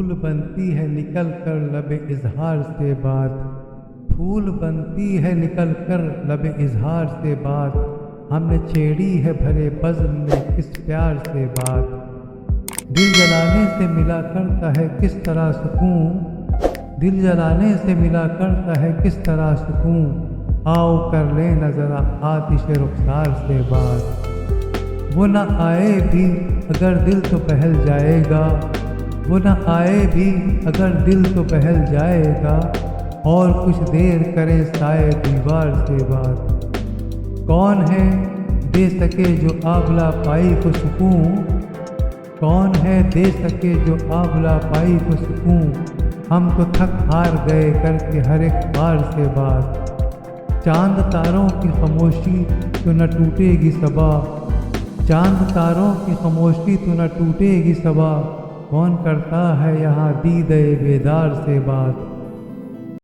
پھول بنتی ہے نکل کر لب اظہار سے بات، پھول بنتی ہے نکل کر لب اظہار سے بات، ہم نے چھیڑی ہے بھرے بزم میں کس پیار سے بات، دل جلانے سے ملا کرتا ہے کس طرح سکون، دل جلانے سے ملا کرتا ہے کس طرح سکون، آؤ کر لیں نہ ذرا آتش رخسار سے بات، وہ نہ آئے بھی اگر دل تو بہل جائے گا، وہ نہ آئے بھی اگر دل تو بہل جائے گا، اور کچھ دیر کرے سائے دیوار سے بات، کون ہے دے سکے جو آبلا پائی کو سکون، کون ہے دے سکے جو آبلا پائی کو سکون، ہم تو تھک ہار گئے کر کے ہر ایک بار سے بات، چاند تاروں کی خاموشی تو نہ ٹوٹے گی صبا، چاند تاروں کی خاموشی تو نہ ٹوٹے گی صبا، کون کرتا ہے یہاں دیدے بیدار سے بات۔